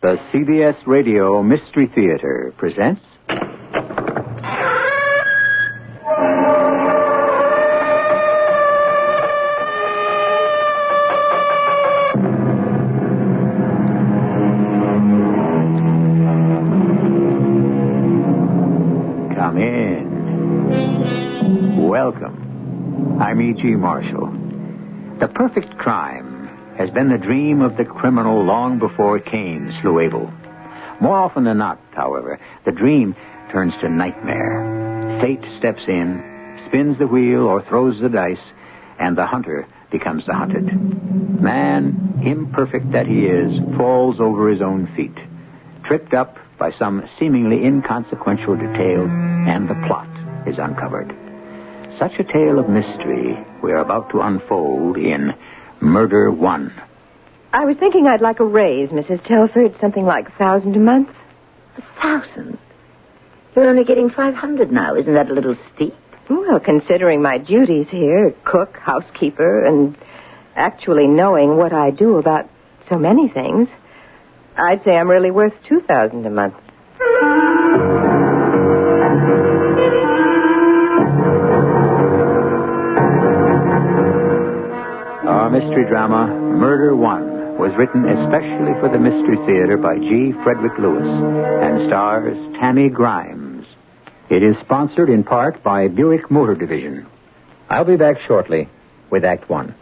The CBS Radio Mystery Theater presents... Come in. Welcome. I'm E.G. Marshall. The perfect crime has been the dream of the criminal long before Cain slew Abel. More often than not, however, the dream turns to nightmare. Fate steps in, spins the wheel or throws the dice, and the hunter becomes the hunted. Man, imperfect that he is, falls over his own feet, tripped up by some seemingly inconsequential detail, and the plot is uncovered. Such a tale of mystery we are about to unfold in Murder One. I was thinking I'd like a raise, Mrs. Telford. Something like $1,000 a month. 1,000? You're only getting 500 now. Isn't that a little steep? Well, considering my duties here, cook, housekeeper, and actually knowing what I do about so many things, I'd say I'm really worth $2,000 a month. Our mystery drama, Murder One, was written especially for the Mystery Theater by G. Frederick Lewis and stars Tammy Grimes. It is sponsored in part by Buick Motor Division. I'll be back shortly with Act One.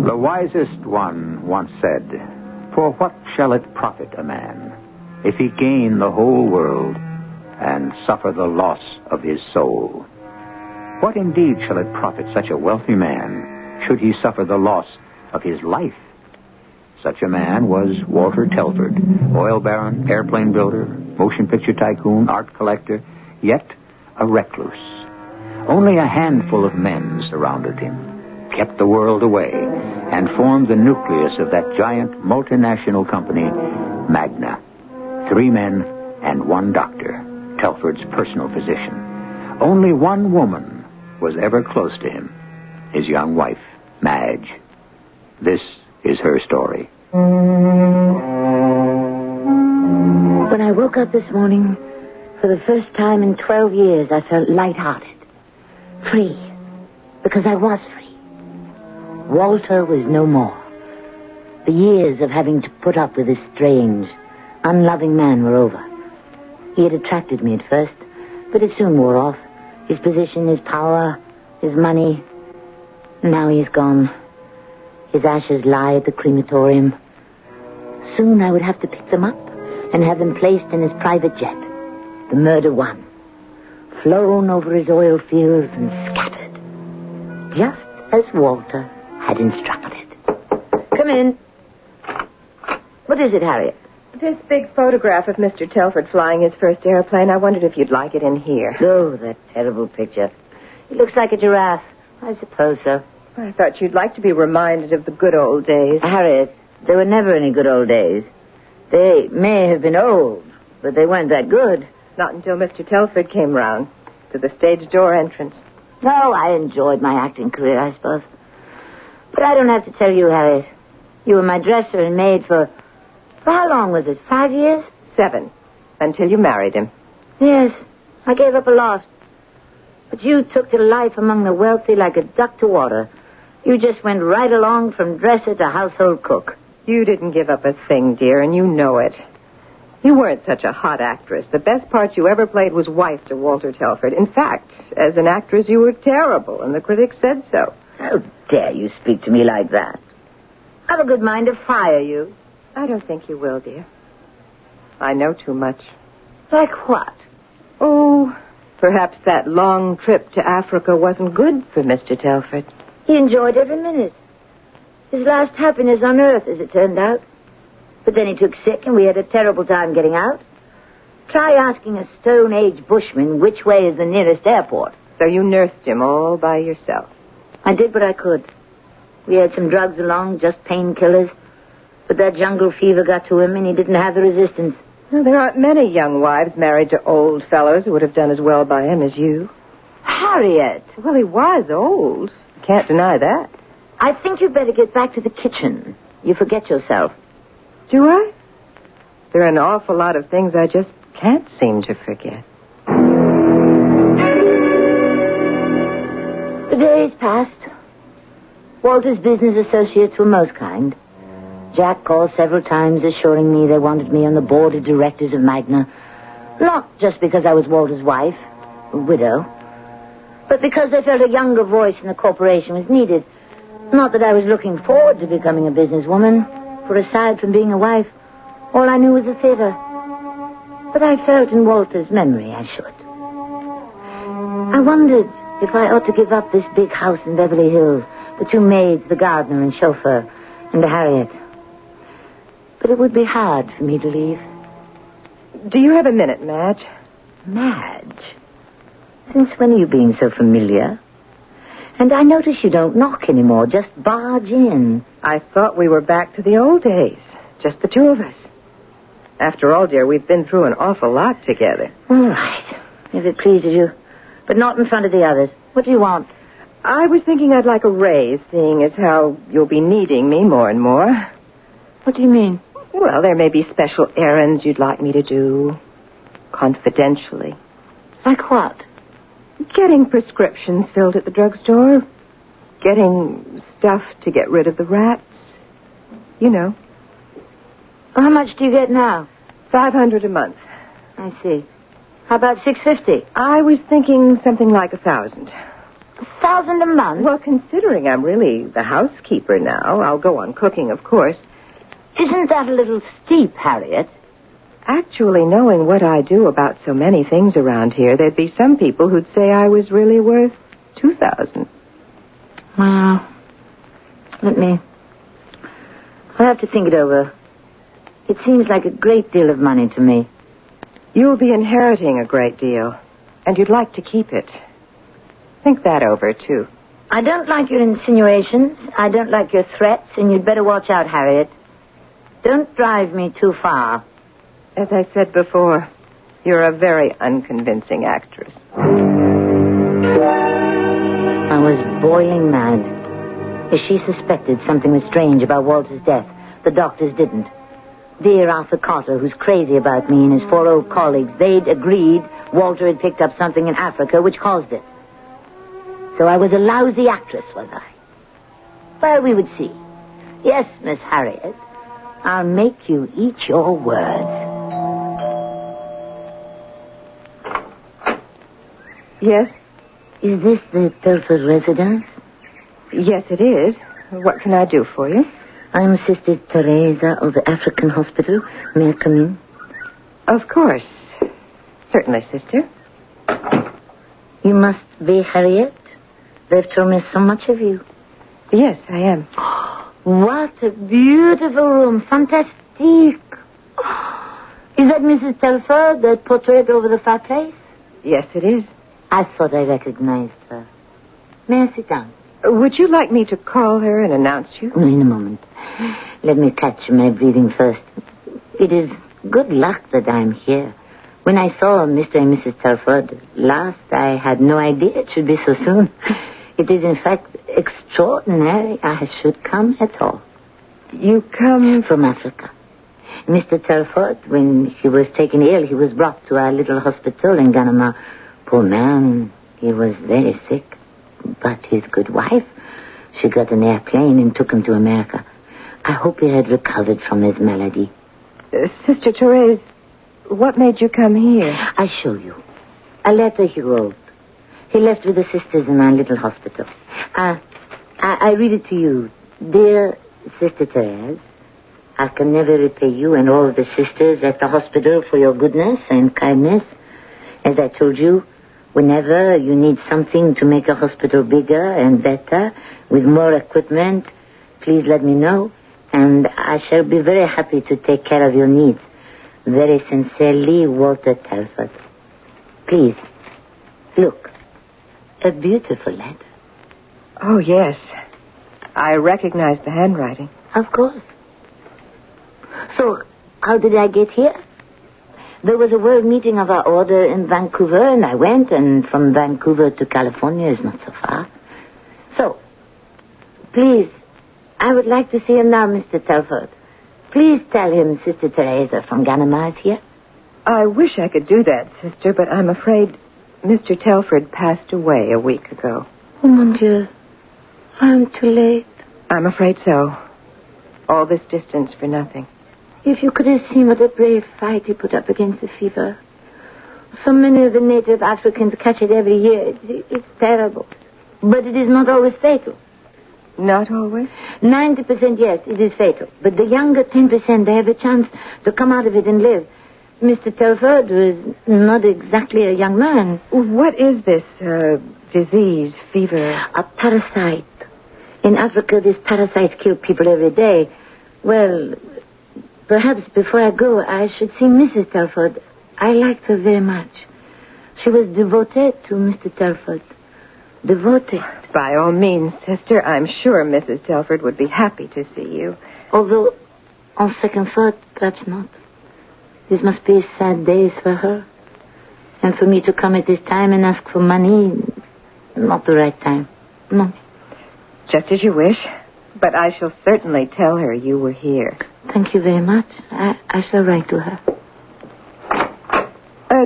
The wisest one once said, "For what shall it profit a man if he gain the whole world and suffer the loss of his soul? What indeed shall it profit such a wealthy man should he suffer the loss of his life?" Such a man was Walter Telford, oil baron, airplane builder, motion picture tycoon, art collector, yet a recluse. Only a handful of men surrounded him, kept the world away, and formed the nucleus of that giant multinational company, Magna. 3 men and 1 doctor, Telford's personal physician. Only 1 woman was ever close to him, his young wife, Madge. This is her story. When I woke up this morning, for the first time in 12 years, I felt lighthearted. Free. Because I was free. Walter was no more. The years of having to put up with this strange, unloving man were over. He had attracted me at first, but it soon wore off. His position, his power, his money. Now he is gone. His ashes lie at the crematorium. Soon I would have to pick them up and have them placed in his private jet, the Murder One, flown over his oil fields and scattered, just as Walter had instructed. Come in. What is it, Harriet? This big photograph of Mr. Telford flying his first airplane. I wondered if you'd like it in here. Oh, that terrible picture. It looks like a giraffe. I suppose so. I thought you'd like to be reminded of the good old days. Harriet, there were never any good old days. They may have been old, but they weren't that good. Not until Mr. Telford came round to the stage door entrance. No, I enjoyed my acting career, I suppose. But I don't have to tell you, Harriet. You were my dresser and maid for how long was it? 5 years? 7. Until you married him. Yes, I gave up a lot. But you took to life among the wealthy like a duck to water. You just went right along from dresser to household cook. You didn't give up a thing, dear, and you know it. You weren't such a hot actress. The best part you ever played was wife to Walter Telford. In fact, as an actress, you were terrible, and the critics said so. How dare you speak to me like that? I've a good mind to fire you. I don't think you will, dear. I know too much. Like what? Oh, perhaps that long trip to Africa wasn't good for Mr. Telford. He enjoyed every minute. His last happiness on earth, as it turned out. But then he took sick, and we had a terrible time getting out. Try asking a Stone Age bushman which way is the nearest airport. So you nursed him all by yourself. I did what I could. We had some drugs along, just painkillers. But that jungle fever got to him, and he didn't have the resistance. Well, there aren't many young wives married to old fellows who would have done as well by him as you. Harriet! Well, he was old. Can't deny that. I think you'd better get back to the kitchen. You forget yourself. Do I? There are an awful lot of things I just can't seem to forget. The days passed. Walter's business associates were most kind. Jack called several times assuring me they wanted me on the board of directors of Magna. Not just because I was Walter's wife, a widow, but because they felt a younger voice in the corporation was needed. Not that I was looking forward to becoming a businesswoman, for aside from being a wife, all I knew was the theater. But I felt in Walter's memory I should. I wondered if I ought to give up this big house in Beverly Hills, the 2 maids, the gardener and chauffeur, and Harriet. But it would be hard for me to leave. Do you have a minute, Madge? Madge? Since when are you being so familiar? And I notice you don't knock anymore, just barge in. I thought we were back to the old days, just the 2 of us. After all, dear, we've been through an awful lot together. All right, if it pleases you. But not in front of the others. What do you want? I was thinking I'd like a raise, seeing as how you'll be needing me more and more. What do you mean? Well, there may be special errands you'd like me to do, confidentially. Like what? Getting prescriptions filled at the drugstore. Getting stuff to get rid of the rats. You know. Well, how much do you get now? $500 a month. I see. How about $650? I was thinking something like $1,000. $1,000 a month? Well, considering I'm really the housekeeper now, I'll go on cooking, of course. Isn't that a little steep, Harriet? Actually, knowing what I do about so many things around here, there'd be some people who'd say I was really worth $2,000. Well, I'll have to think it over. It seems like a great deal of money to me. You'll be inheriting a great deal, and you'd like to keep it. Think that over, too. I don't like your insinuations. I don't like your threats, and you'd better watch out, Harriet. Don't drive me too far. As I said before, you're a very unconvincing actress. I was boiling mad. If she suspected something was strange about Walter's death, the doctors didn't. Dear Arthur Carter, who's crazy about me, and his 4 old colleagues, they'd agreed Walter had picked up something in Africa which caused it. So I was a lousy actress, was I? Well, we would see. Yes, Miss Harriet, I'll make you eat your words. Yes? Is this the Telford residence? Yes, it is. What can I do for you? I'm Sister Teresa of the African Hospital. May I come in? Of course. Certainly, sister. You must be Harriet. They've told me so much of you. Yes, I am. What a beautiful room. Fantastique. Is that Mrs. Telford, that portrait over the fireplace? Yes, it is. I thought I recognized her. May I sit down? Would you like me to call her and announce you? In a moment. Let me catch my breathing first. It is good luck that I'm here. When I saw Mr. and Mrs. Telford last, I had no idea it should be so soon. It is, in fact, extraordinary I should come at all. You come from Africa. Mr. Telford, when he was taken ill, he was brought to our little hospital in Ganama. Poor man, he was very sick. But his good wife, she got an airplane and took him to America. I hope he had recovered from his malady. Sister Therese, what made you come here? I show you. A letter he wrote. He left with the sisters in our little hospital. I read it to you. Dear Sister Therese, I can never repay you and all the sisters at the hospital for your goodness and kindness. As I told you, whenever you need something to make a hospital bigger and better, with more equipment, please let me know, and I shall be very happy to take care of your needs. Very sincerely, Walter Telford. Please, look. A beautiful letter. Oh, yes. I recognize the handwriting. Of course. So, how did I get here? There was a world meeting of our order in Vancouver, and I went, and from Vancouver to California is not so far. So, please, I would like to see him now, Mr. Telford. Please tell him Sister Teresa from Ganama is here. I wish I could do that, Sister, but I'm afraid Mr. Telford passed away a week ago. Oh, mon Dieu. I'm too late. I'm afraid so. All this distance for nothing. If you could have seen what a brave fight he put up against the fever. So many of the native Africans catch it every year. It's terrible. But it is not always fatal. Not always? 90%, yes, it is fatal. But the younger 10%, they have a chance to come out of it and live. Mr. Telford was not exactly a young man. What is this disease, fever? A parasite. In Africa, these parasites kill people every day. Well, perhaps before I go, I should see Mrs. Telford. I liked her very much. She was devoted to Mr. Telford. Devoted. By all means, Sister. I'm sure Mrs. Telford would be happy to see you. Although, on second thought, perhaps not. This must be sad days for her. And for me to come at this time and ask for money, not the right time. No. Just as you wish. But I shall certainly tell her you were here. Thank you very much. I shall write to her.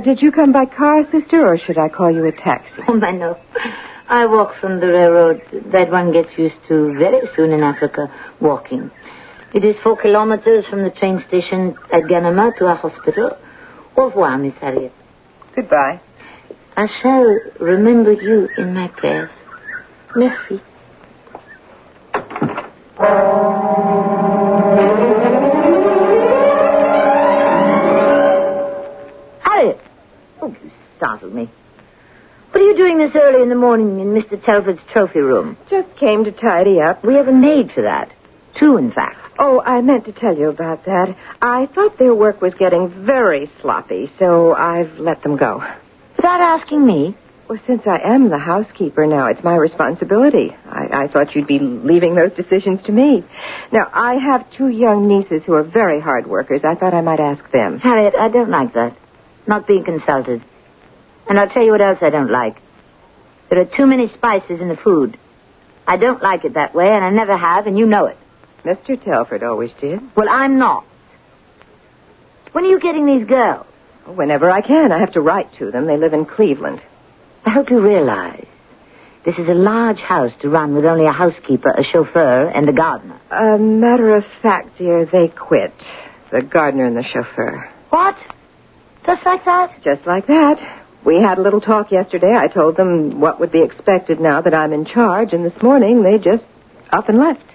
Did you come by car, Sister, or should I call you a taxi? Oh, my no. I walk from the railroad. That one gets used to very soon in Africa, walking. It is 4 kilometers from the train station at Ganama to our hospital. Au revoir, Miss Harriet. Goodbye. I shall remember you in my prayers. Merci. Harriet! Oh, you startled me. What are you doing this early in the morning in Mr. Telford's trophy room? Just came to tidy up. We have a maid for that. 2, in fact. Oh, I meant to tell you about that. I thought their work was getting very sloppy, so I've let them go. Without asking me? Well, since I am the housekeeper now, it's my responsibility. I thought you'd be leaving those decisions to me. Now, I have 2 young nieces who are very hard workers. I thought I might ask them. Harriet, I don't like that. Not being consulted. And I'll tell you what else I don't like. There are too many spices in the food. I don't like it that way, and I never have, and you know it. Mr. Telford always did. Well, I'm not. When are you getting these girls? Whenever I can. I have to write to them. They live in Cleveland. I hope you realize this is a large house to run with only a housekeeper, a chauffeur, and a gardener. Matter of fact, dear, they quit. The gardener and the chauffeur. What? Just like that? Just like that. We had a little talk yesterday. I told them what would be expected now that I'm in charge, and this morning they just up and left.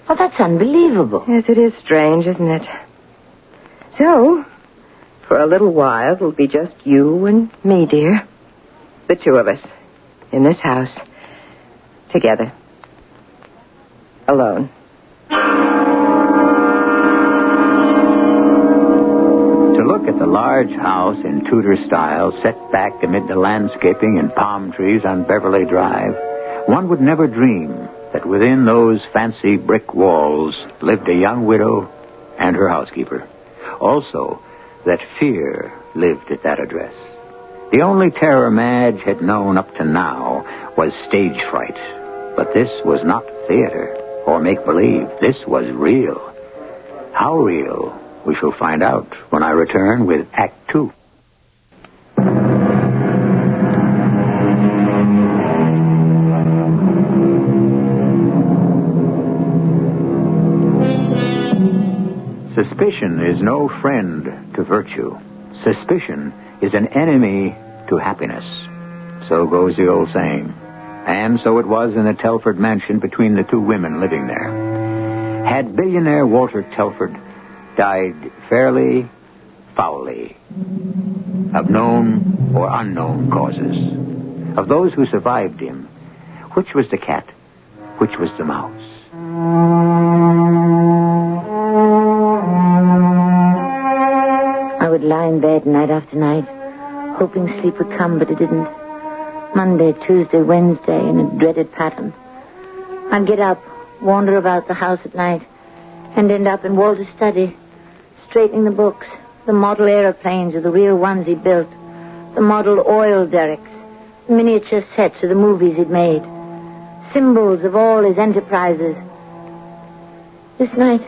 Oh, that's unbelievable. Yes, it is strange, isn't it? So, for a little while, it'll be just you and me, dear. The 2 of us. In this house. Together. Alone. To look at the large house in Tudor style set back amid the landscaping and palm trees on Beverly Drive, one would never dream that within those fancy brick walls lived a young widow and her housekeeper. Also, that fear lived at that address. The only terror Madge had known up to now was stage fright. But this was not theater or make-believe. This was real. How real, we shall find out when I return with Act 2. Suspicion is no friend to virtue. Suspicion is an enemy to happiness. So goes the old saying. And so it was in the Telford mansion between the 2 women living there. Had billionaire Walter Telford died fairly, foully, of known or unknown causes? Of those who survived him, which was the cat? Which was the mouse? I would lie in bed night after night, hoping sleep would come, but it didn't. Monday, Tuesday, Wednesday, in a dreaded pattern. I'd get up, wander about the house at night, and end up in Walter's study, straightening the books, The model aeroplanes are the real ones he built. The model oil derricks. Miniature sets of the movies he'd made. Symbols of all his enterprises. This night,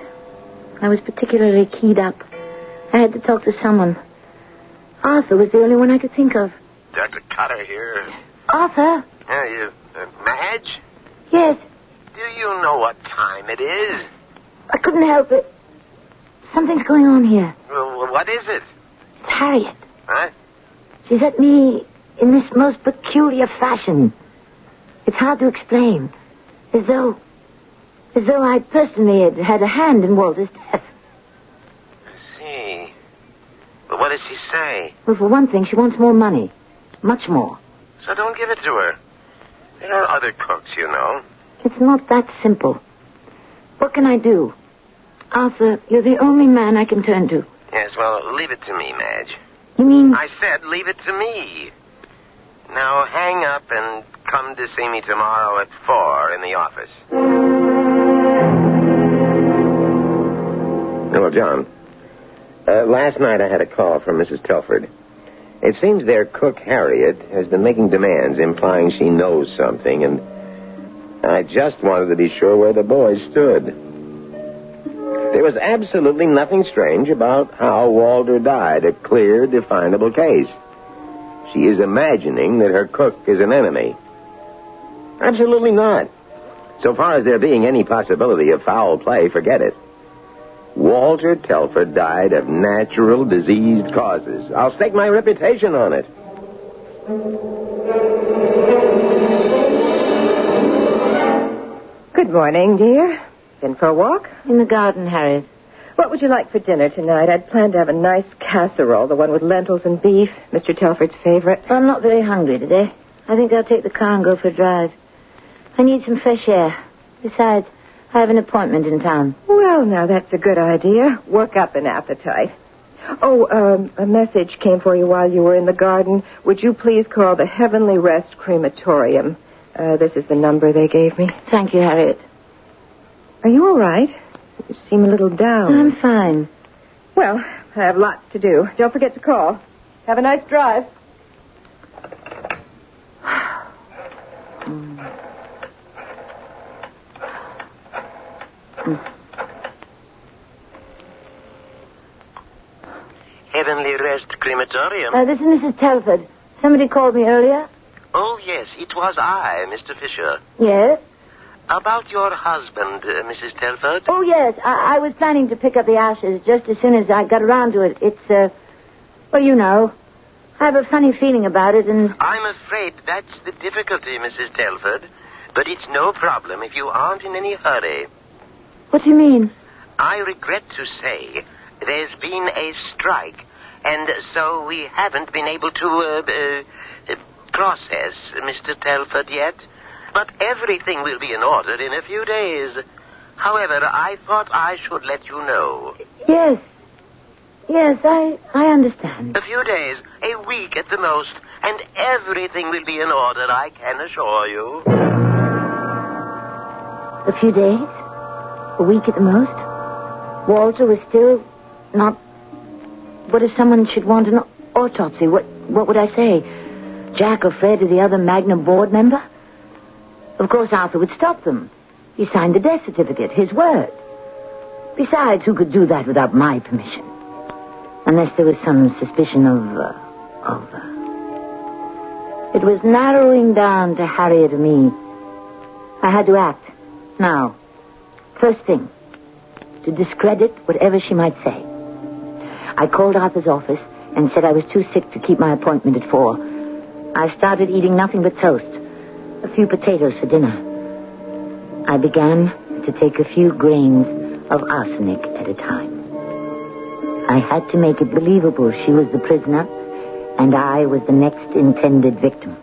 I was particularly keyed up. I had to talk to someone. Arthur was the only one I could think of. Dr. Cutter here. Arthur? Madge? Yes. Do you know what time it is? I couldn't help it. Something's going on here. Well, what is it? It's Harriet. Huh? She's at me in this most peculiar fashion. It's hard to explain. As though I personally had a hand in Walter's death. I see. But what does she say? Well, for one thing, she wants more money. Much more. So don't give it to her. There are other cooks, you know. It's not that simple. What can I do? Arthur, you're the only man I can turn to. Yes, well, leave it to me, Madge. You mean... I said leave it to me. Now hang up and come to see me tomorrow at 4 in the office. Hello, John. Last night I had a call from Mrs. Telford. It seems their cook, Harriet, has been making demands implying she knows something, and I just wanted to be sure where the boys stood. There was absolutely nothing strange about how Walter died, a clear, definable case. She is imagining that her cook is an enemy. Absolutely not. So far as there being any possibility of foul play, forget it. Walter Telford died of natural diseased causes. I'll stake my reputation on it. Good morning, dear. Been for a walk? In the garden, Harriet. What would you like for dinner tonight? I'd planned to have a nice casserole, the one with lentils and beef, Mr. Telford's favorite. I'm not very hungry today. I think I'll take the car and go for a drive. I need some fresh air. Besides, I have an appointment in town. Well, now, that's a good idea. Work up an appetite. Oh, a message came for you while you were in the garden. Would you please call the Heavenly Rest Crematorium? This is the number they gave me. Thank you, Harriet. Are you all right? You seem a little down. I'm fine. Well, I have lots to do. Don't forget to call. Have a nice drive. Heavenly Rest Crematorium. This is Mrs. Telford. Somebody called me earlier. Oh, yes, it was I, Mr. Fisher. Yes? About your husband, Mrs. Telford. Oh, yes. I was planning to pick up the ashes just as soon as I got around to it. It's, well, you know. I have a funny feeling about it, and... I'm afraid that's the difficulty, Mrs. Telford. But it's no problem if you aren't in any hurry. What do you mean? I regret to say there's been a strike, and so we haven't been able to, process Mr. Telford yet. But everything will be in order in a few days. However, I thought I should let you know. Yes. Yes, I understand. A few days, a week at the most, and everything will be in order, I can assure you. A few days? A week at the most? Walter was still not... What if someone should want an autopsy? What would I say? Jack or Fred or the other Magnum board member? Of course, Arthur would stop them. He signed the death certificate, his word. Besides, who could do that without my permission? Unless there was some suspicion of... It was narrowing down to Harriet and me. I had to act. Now, first thing, to discredit whatever she might say. I called Arthur's office and said I was too sick to keep my appointment at 4. I started eating nothing but toast. A few potatoes for dinner. I began to take a few grains of arsenic at a time. I had to make it believable she was the prisoner, and I was the next intended victim.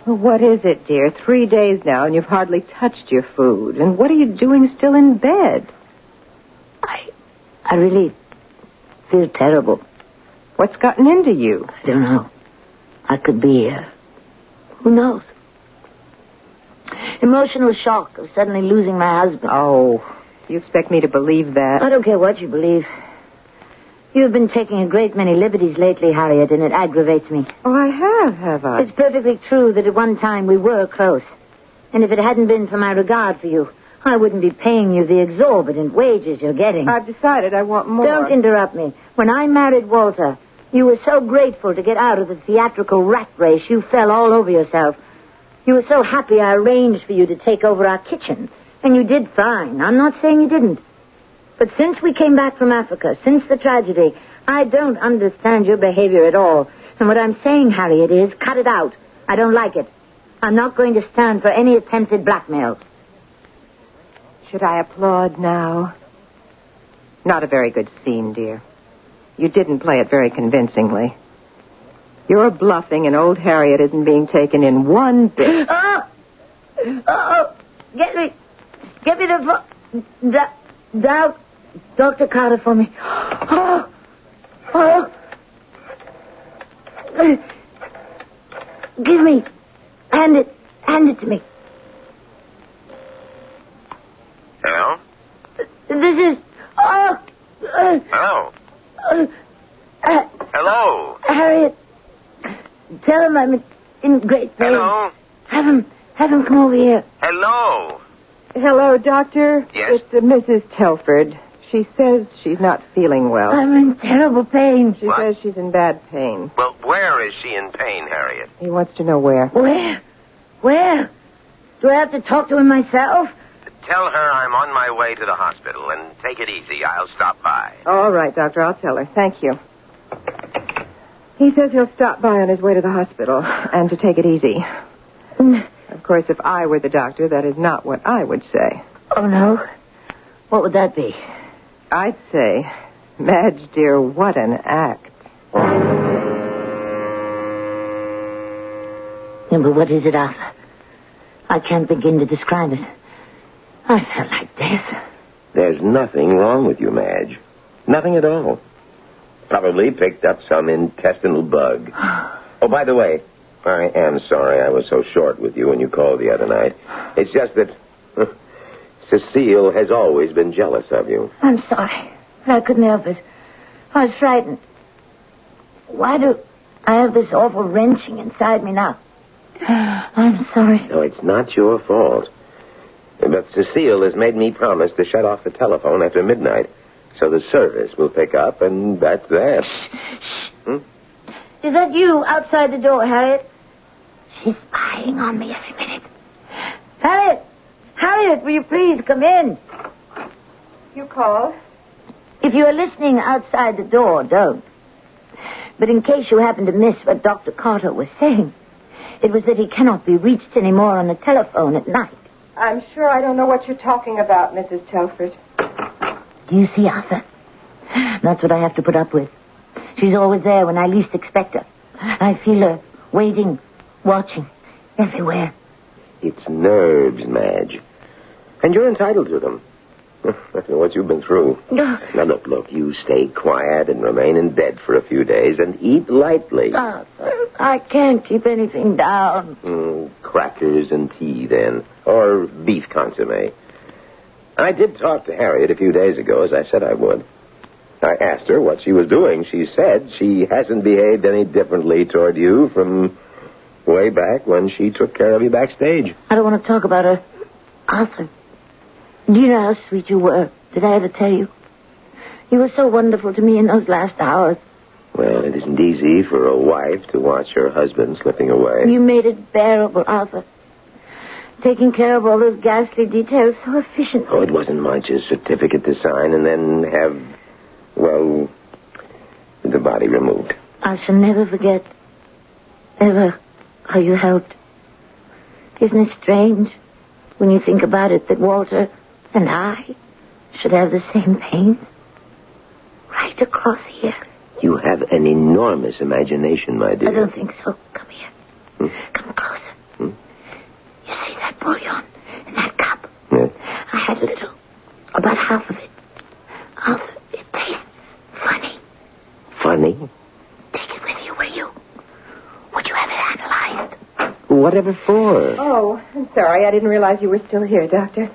Well, what is it, dear? 3 days now, and you've hardly touched your food. And what are you doing still in bed? I really feel terrible. What's gotten into you? I don't know. I could be, who knows? Emotional shock of suddenly losing my husband. Oh, you expect me to believe that? I don't care what you believe. You've been taking a great many liberties lately, Harriet, and it aggravates me. Oh, I have I? It's perfectly true that at one time we were close. And if it hadn't been for my regard for you, I wouldn't be paying you the exorbitant wages you're getting. I've decided I want more. Don't interrupt me. When I married Walter, you were so grateful to get out of the theatrical rat race, you fell all over yourself. You were so happy I arranged for you to take over our kitchen. And you did fine. I'm not saying you didn't. But since we came back from Africa, since the tragedy, I don't understand your behavior at all. And what I'm saying, Harriet, is cut it out. I don't like it. I'm not going to stand for any attempted blackmail. Should I applaud now? Not a very good scene, dear. You didn't play it very convincingly. You're bluffing, and old Harriet isn't being taken in one bit. Oh! Get me the Dr. Carter for me. Hand it to me. Hello? This is... Hello? Hello? Harriet, tell him I'm in great pain. Hello? Have him come over here. Hello? Hello, Doctor. Yes? It's Mrs. Telford. She says she's not feeling well. I'm in terrible pain. She says she's in bad pain. Well, where is she in pain, Harriet? He wants to know where. Where? Do I have to talk to him myself? Tell her I'm on my way to the hospital, and take it easy. I'll stop by. All right, Doctor, I'll tell her. Thank you. He says he'll stop by on his way to the hospital and to take it easy. Of course, if I were the doctor, that is not what I would say. Oh, no? What would that be? I'd say, Madge, dear, what an act. Yeah, but what is it, Arthur? I can't begin to describe it. I felt like death. There's nothing wrong with you, Madge. Nothing at all. Probably picked up some intestinal bug. Oh, by the way, I am sorry I was so short with you when you called the other night. It's just that Cecile has always been jealous of you. I'm sorry. I couldn't help it. I was frightened. Why do I have this awful wrenching inside me now? I'm sorry. No, it's not your fault. But Cecile has made me promise to shut off the telephone after midnight, so the service will pick up, and that's that. Hmm? Is that you outside the door, Harriet? She's spying on me every minute. Harriet, will you please come in? You called? If you are listening outside the door, don't. But in case you happen to miss what Dr. Carter was saying, it was that he cannot be reached anymore on the telephone at night. I'm sure I don't know what you're talking about, Mrs. Telford. Do you see, Arthur? That's what I have to put up with. She's always there when I least expect her. I feel her waiting, watching, everywhere. It's nerves, Madge. And you're entitled to them. After what you've been through. Now, look, you stay quiet and remain in bed for a few days and eat lightly. Arthur, I can't keep anything down. Crackers and tea, then. Or beef consomme. I did talk to Harriet a few days ago, as I said I would. I asked her what she was doing. She said she hasn't behaved any differently toward you from way back when she took care of you backstage. I don't want to talk about her. Arthur, do you know how sweet you were? Did I ever tell you? You were so wonderful to me in those last hours. Well, it isn't easy for a wife to watch her husband slipping away. You made it bearable, Arthur. Taking care of all those ghastly details so efficiently. Oh, it wasn't much. A certificate to sign and then have, well, the body removed. I shall never forget, ever, how you helped. Isn't it strange, when you think about it, that Walter and I should have the same pain? Right across here. You have an enormous imagination, my dear. I don't think so. Come here. Come closer. You see that bouillon in that cup? Yeah. I had a little. About half of it. Arthur, it tastes funny. Funny? Take it with you, will you? Would you have it analyzed? Whatever for? Oh, I'm sorry. I didn't realize you were still here, Doctor.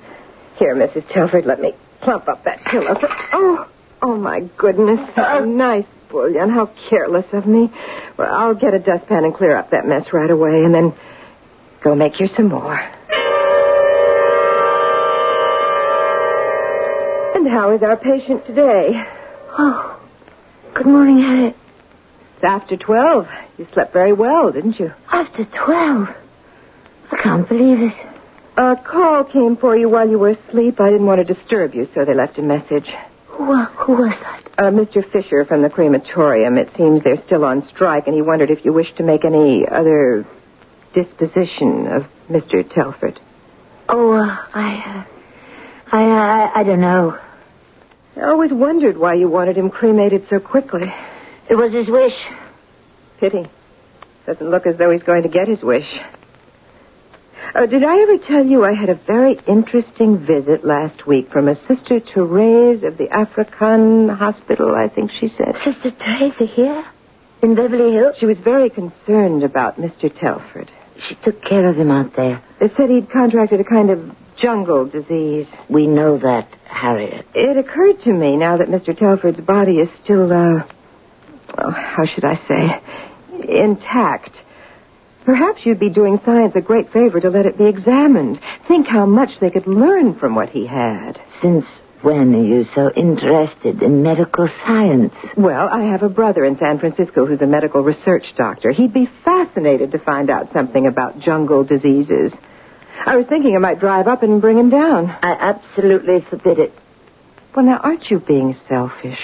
Here, Mrs. Telford, let me plump up that pillow. Oh, Oh, my goodness. How nice, Bullion. How careless of me. Well, I'll get a dustpan and clear up that mess right away, and then go make you some more. And how is our patient today? Oh, good morning, Harriet. It's after 12. You slept very well, didn't you? After 12? I can't believe it. A call came for you while you were asleep. I didn't want to disturb you, so they left a message. Who was that? Mr. Fisher from the crematorium. It seems they're still on strike, and he wondered if you wished to make any other disposition of Mr. Telford. Oh, I don't know. I always wondered why you wanted him cremated so quickly. It was his wish. Pity. Doesn't look as though he's going to get his wish. Did I ever tell you I had a very interesting visit last week from a Sister Therese of the African Hospital, I think she said. Sister Teresa here? In Beverly Hills? She was very concerned about Mr. Telford. She took care of him out there. They said he'd contracted a kind of jungle disease. We know that, Harriet. It occurred to me now that Mr. Telford's body is still, how should I say, intact. Perhaps you'd be doing science a great favor to let it be examined. Think how much they could learn from what he had. Since when are you so interested in medical science? Well, I have a brother in San Francisco who's a medical research doctor. He'd be fascinated to find out something about jungle diseases. I was thinking I might drive up and bring him down. I absolutely forbid it. Well, now, aren't you being selfish?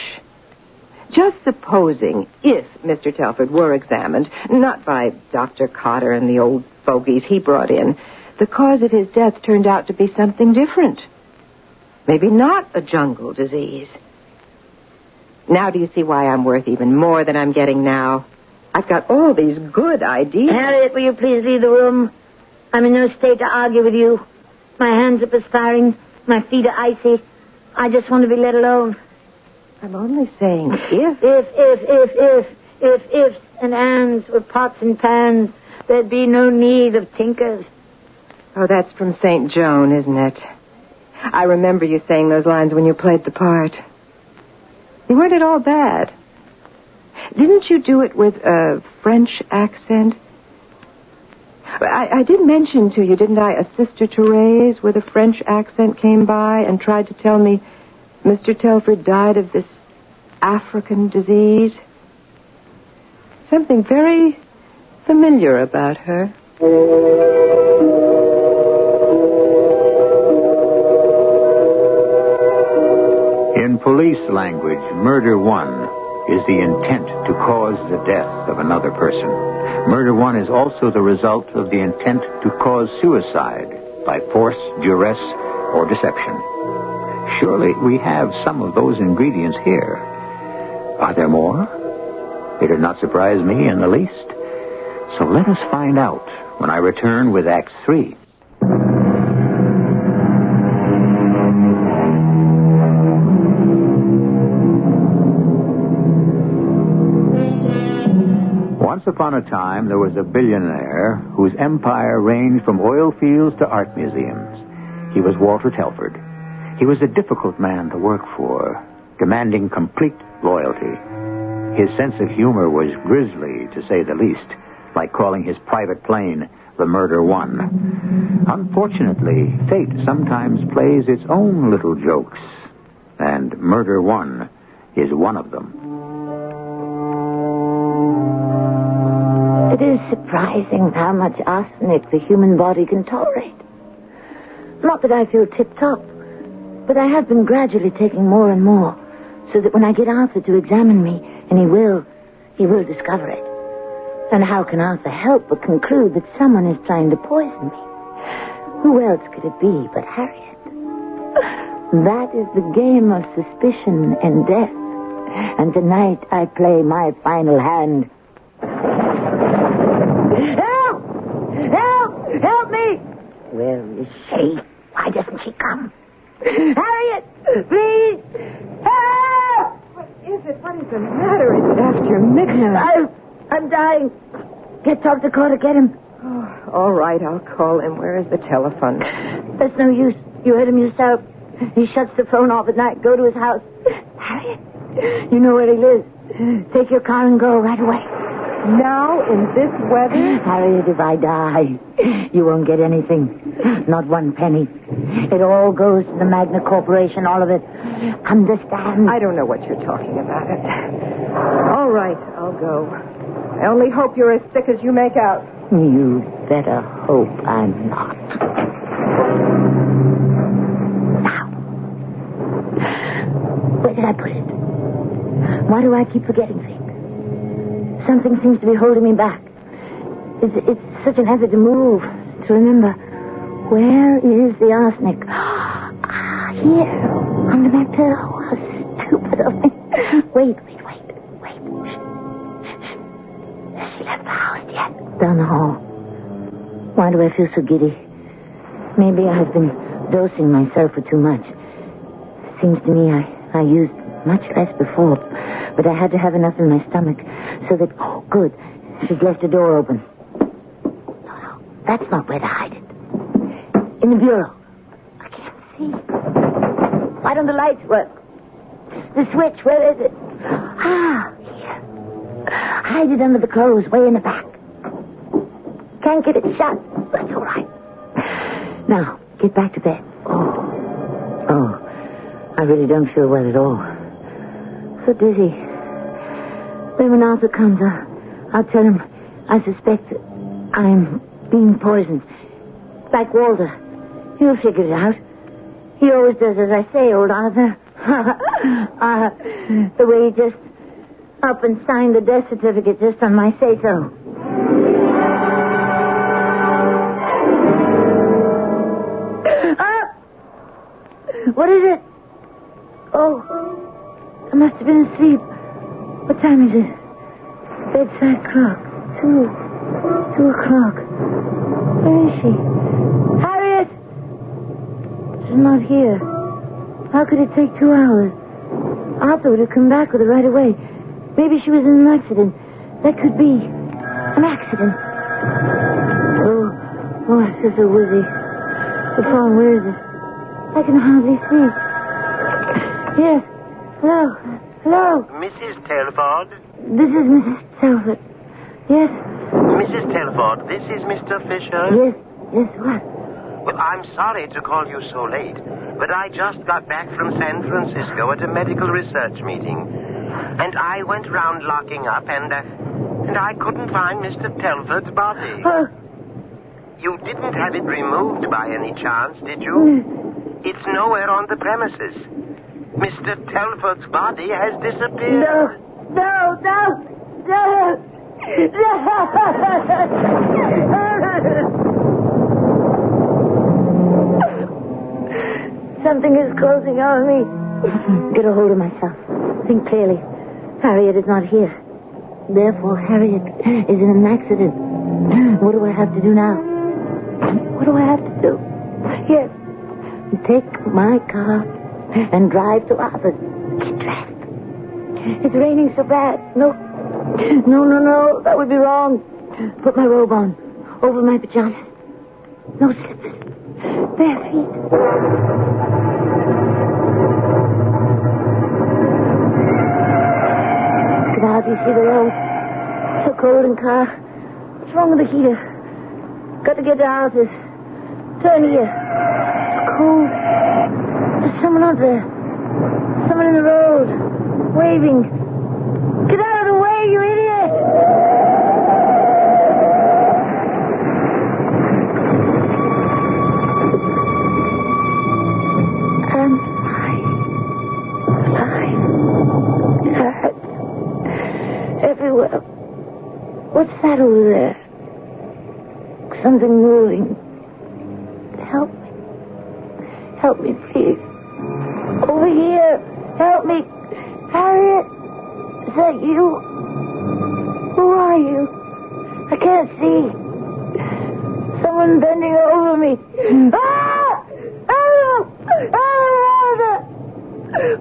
Just supposing if Mr. Telford were examined, not by Dr. Cotter and the old fogies he brought in, the cause of his death turned out to be something different. Maybe not a jungle disease. Now do you see why I'm worth even more than I'm getting now? I've got all these good ideas. Harriet, will you please leave the room? I'm in no state to argue with you. My hands are perspiring. My feet are icy. I just want to be let alone. I'm only saying if. If ifs and ands were pots and pans, there'd be no need of tinkers. Oh, that's from St. Joan, isn't it? I remember you saying those lines when you played the part. You weren't at all bad. Didn't you do it with a French accent? I did mention to you, didn't I, a Sister Therese with a French accent came by and tried to tell me Mr. Telford died of this African disease. Something very familiar about her. In police language, murder one is the intent to cause the death of another person. Murder one is also the result of the intent to cause suicide by force, duress, or deception. Surely we have some of those ingredients here. Are there more? It did not surprise me in the least. So let us find out when I return with Act 3. Once upon a time, there was a billionaire whose empire ranged from oil fields to art museums. He was Walter Telford. He was a difficult man to work for, demanding complete loyalty. His sense of humor was grisly, to say the least, like calling his private plane the Murder One. Unfortunately, fate sometimes plays its own little jokes, and Murder One is one of them. It is surprising how much arsenic the human body can tolerate. Not that I feel tip-top, but I have been gradually taking more and more, so that when I get Arthur to examine me, and he will discover it. And how can Arthur help but conclude that someone is trying to poison me? Who else could it be but Harriet? That is the game of suspicion and death. And tonight I play my final hand. Help! Help! Help me! Where is she? Why doesn't she come? Harriet! Please! Help! What is it? What is the matter? Is it after midnight? I'm dying. Get Dr. Carter, get him. Oh, all right, I'll call him. Where is the telephone? There's no use. You heard him yourself. He shuts the phone off at night. Go to his house. Harriet, You know where he lives. Take your car and go right away. Now, in this weather? Harriet, if I die, you won't get anything. Not one penny. It all goes to the Magna Corporation, all of it. Understand? I don't know what you're talking about. All right, I'll go. I only hope you're as sick as you make out. You better hope I'm not. Now, where did I put it? Why do I keep forgetting things? Something seems to be holding me back. It's such an effort to move, to remember. Where is the arsenic? Here, under my pillow. How stupid of me. Wait. Shh. Has she left the house yet? Down the hall. Why do I feel so giddy? Maybe I've been dosing myself for too much. Seems to me I used much less before, but I had to have enough in my stomach so that... Oh, good. She's left the door open. No, that's not where to hide it. In the bureau. I can't see. Why don't the lights work? The switch, where is it? Here. Hide it under the clothes, way in the back. Can't get it shut. That's all right. Now, get back to bed. Oh, I really don't feel well at all. So dizzy. Then when Arthur comes, I'll tell him I suspect I'm being poisoned. Like Walter. He'll figure it out. He always does as I say, old Arthur. The way he just up and signed the death certificate just on my say-so. What is it? Oh, I must have been asleep. What time is it? Bedside clock. 2 o'clock. Where is she? Harriet! She's not here. How could it take 2 hours? Arthur would have come back with her right away. Maybe she was in an accident. That could be an accident. Oh, I feel so woozy. The phone, where is it? I can hardly see. Yes. Hello. Mrs. Telford? This is Mrs. Telford. Yes. Mrs. Telford, this is Mr. Fisher? Yes, what? Well, I'm sorry to call you so late, but I just got back from San Francisco at a medical research meeting. And I went round locking up, and I couldn't find Mr. Telford's body. Oh. You didn't have it removed by any chance, did you? It's nowhere on the premises. Mr. Telford's body has disappeared. No. Something is closing on me. Get a hold of myself. Think clearly. Harriet is not here. Therefore, Harriet is in an accident. What do I have to do now? What do I have to do? Yes. Take my car and drive to Arthur's. Get dressed. It's raining so bad. No. That would be wrong. Put my robe on. Over my pajamas. No slippers. Bare feet. I can hardly see the road. So cold in car. What's wrong with the heater? Got to get to Arthur's. Turn here. It's cold. There's someone out there. Someone in the road. Waving. Get out of the way, you idiot! I'm alive. God. Everywhere. What's that over there? Something moving. Help me, please. Over here. Help me. Harriet, is that you? Who are you? I can't see. Someone bending over me. Ah! Oh!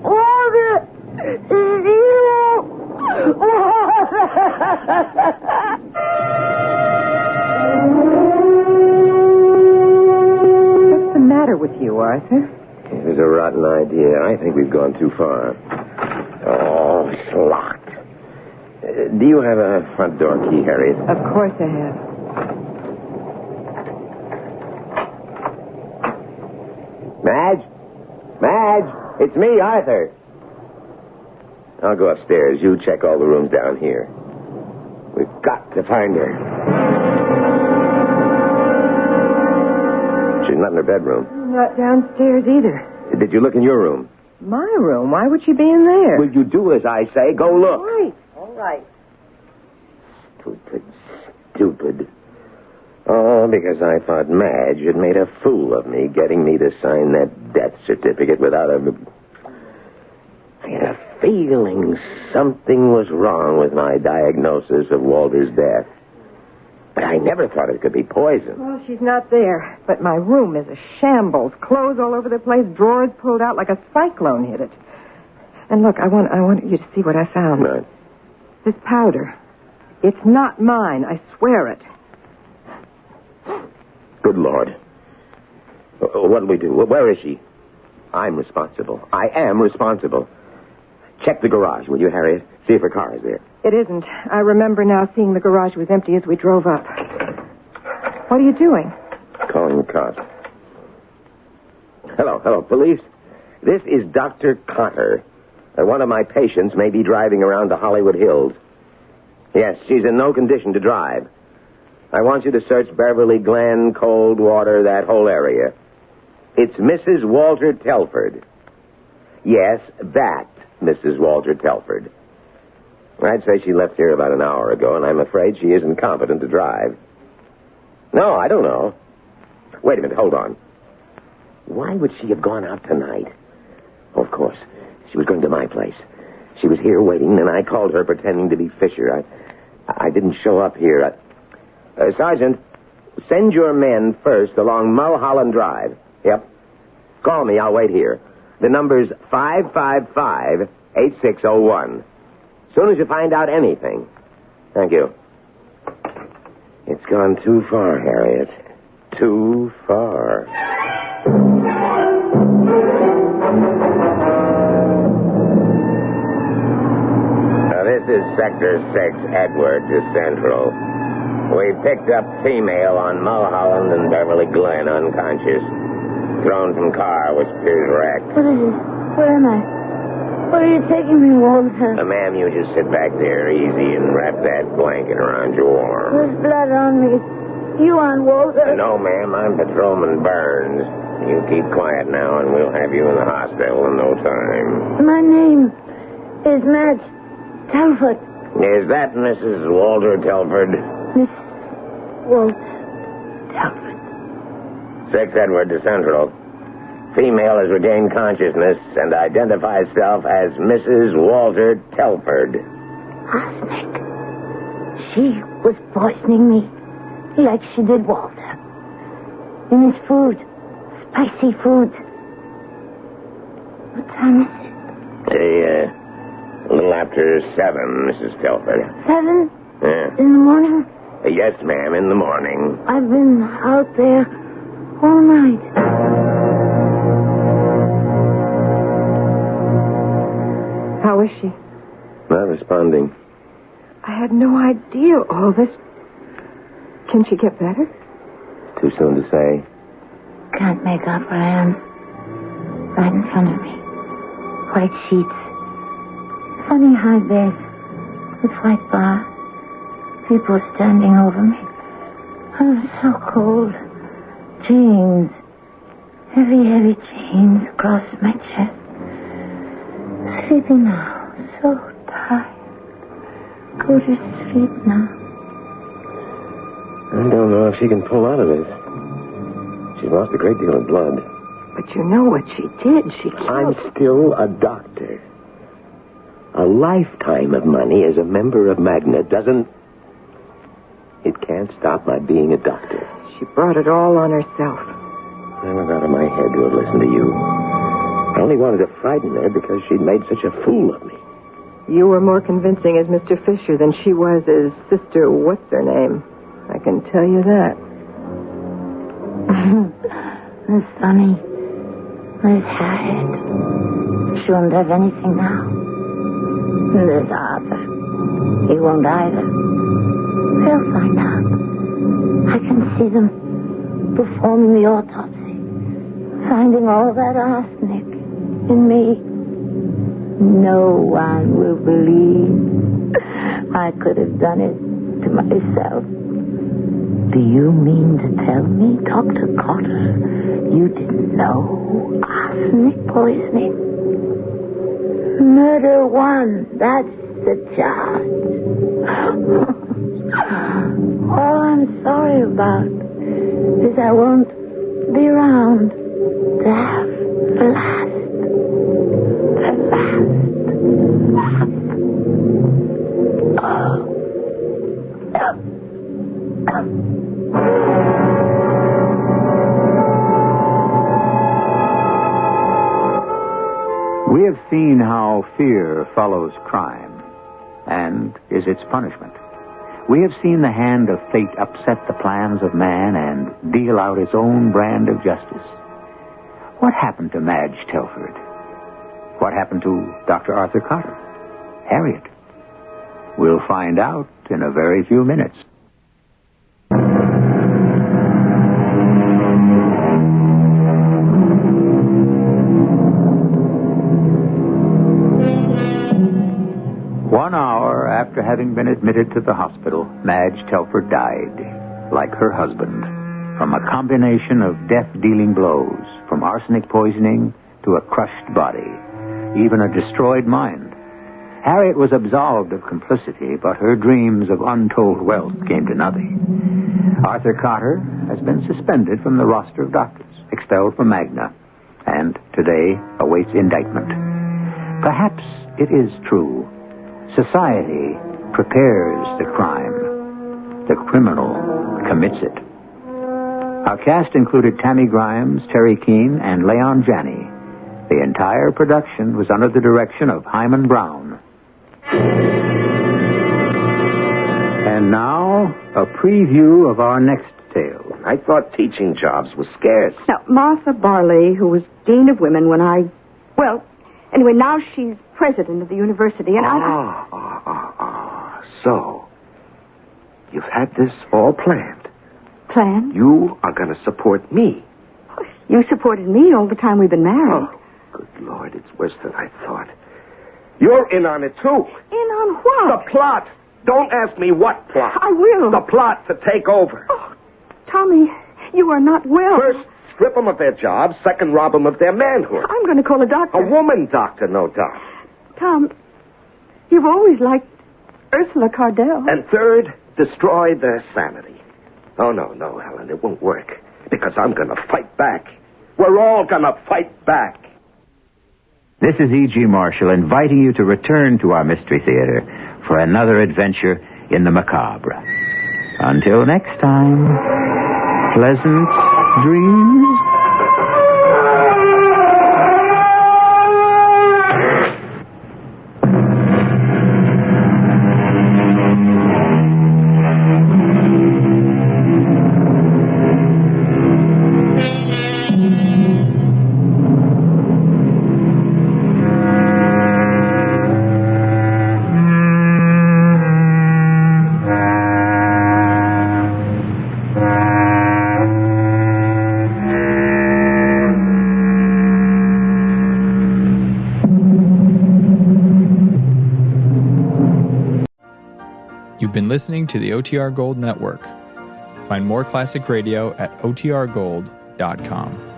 Walter! Is it you? What's the matter with you, Arthur? It was a rotten idea. I think we've gone too far. Oh, locked. Do you have a front door key, Harriet? Of course I have. Madge, it's me, Arthur. I'll go upstairs. You check all the rooms down here. We've got to find her. She's not in her bedroom. Not downstairs either. Did you look in your room? My room? Why would she be in there? Will you do as I say? Go look. All right. Stupid. Oh, because I thought Madge had made a fool of me, getting me to sign that death certificate without a... I had a feeling something was wrong with my diagnosis of Walter's death. But I never thought it could be poison. Well, she's not there. But my room is a shambles. Clothes all over the place, drawers pulled out like a cyclone hit it. And look, I want you to see what I found. Right. This powder. It's not mine. I swear it. Good Lord. What'll we do? Where is she? I'm responsible. I am responsible. Check the garage, will you, Harriet? See if her car is there. It isn't. I remember now seeing the garage was empty as we drove up. What are you doing? Calling the cops. Hello, police. This is Dr. Cotter. One of my patients may be driving around the Hollywood Hills. Yes, she's in no condition to drive. I want you to search Beverly Glen, Coldwater, that whole area. It's Mrs. Walter Telford. Yes, that Mrs. Walter Telford. I'd say she left here about an hour ago, and I'm afraid she isn't competent to drive. No, I don't know. Wait a minute, hold on. Why would she have gone out tonight? Oh, of course. She was going to my place. She was here waiting, and I called her pretending to be Fisher. I didn't show up here. Sergeant, send your men first along Mulholland Drive. Yep. Call me. I'll wait here. The number's 555-8601. As soon as you find out anything. Thank you. It's gone too far, Harriet. Too far. Now, this is Sector 6, Edward to Central. We picked up female on Mulholland and Beverly Glen, unconscious. Thrown from car, was appears wrecked. What is it? Where am I? Where are you taking me, Walter? Ma'am, you just sit back there easy and wrap that blanket around your arm. There's blood on me. You on, Walter? No, ma'am, I'm Patrolman Burns. You keep quiet now, and we'll have you in the hospital in no time. My name is Madge Telford. Is that Mrs. Walter Telford? Miss Walter Telford. 6 Edward to Central. Female has regained consciousness and identifies herself as Mrs. Walter Telford. Arsenic. She was poisoning me like she did Walter. In his food. Spicy food. What time is it? A little after 7, Mrs. Telford. 7? Yeah. In the morning? Yes, ma'am, in the morning. I've been out there all night. How is she? Not responding. I had no idea all this. Can she get better? Too soon to say. Can't make out where I am. Right in front of me. White sheets. Funny high bed. With white bar. People standing over me. I'm so cold. Chains. Heavy chains across my chest. Sleeping now. So tired. Go to sleep now. I don't know if she can pull out of this. She's lost a great deal of blood. But you know what she did. She killed... I'm still a doctor. A lifetime of money as a member of Magna doesn't... It can't stop my being a doctor. She brought it all on herself. I was out of my head to have listened to you. I only wanted to frighten her because she'd made such a fool of me. You were more convincing as Mr. Fisher than she was as Sister What's-Her-Name. I can tell you that. Miss Funny. Miss Harriet. She won't have anything now. And there's Arthur. He won't either. They'll find out. I can see them performing the autopsy, finding all that arsenic in me. No one will believe I could have done it to myself. Do you mean to tell me, Dr. Cotter, you didn't know arsenic poisoning? Murder one, that's the charge. All I'm sorry about is I won't be around to have the last. We have seen how fear follows crime and is its punishment. We have seen the hand of fate upset the plans of man and deal out its own brand of justice. What happened to Madge Telford? What happened to Dr. Arthur Cotter? Harriet? We'll find out in a very few minutes. After having been admitted to the hospital, Madge Telford died, like her husband, from a combination of death-dealing blows, from arsenic poisoning to a crushed body, even a destroyed mind. Harriet was absolved of complicity, but her dreams of untold wealth came to nothing. Arthur Cotter has been suspended from the roster of doctors, expelled from Magna, and today awaits indictment. Perhaps it is true. Society prepares the crime. The criminal commits it. Our cast included Tammy Grimes, Terry Keane, and Leon Janney. The entire production was under the direction of Hyman Brown. And now, a preview of our next tale. I thought teaching jobs was scarce. Now, Martha Barley, who was Dean of Women when anyway, now she's president of the university, and So, you've had this all planned. Planned? You are going to support me. You supported me all the time we've been married. Oh, good Lord, it's worse than I thought. You're in on it, too. In on what? The plot. Don't ask me what plot. I will. The plot to take over. Oh, Tommy, you are not well. First, strip them of their jobs. Second, rob them of their manhood. I'm going to call a doctor. A woman doctor, no doubt. Tom, you've always liked Ursula Cardell. And third, destroy their sanity. Oh, no, Helen, it won't work. Because I'm going to fight back. We're all going to fight back. This is E.G. Marshall inviting you to return to our Mystery Theater for another adventure in the macabre. Until next time, pleasant dreams. You've been listening to the OTR Gold Network. Find more classic radio at otrgold.com.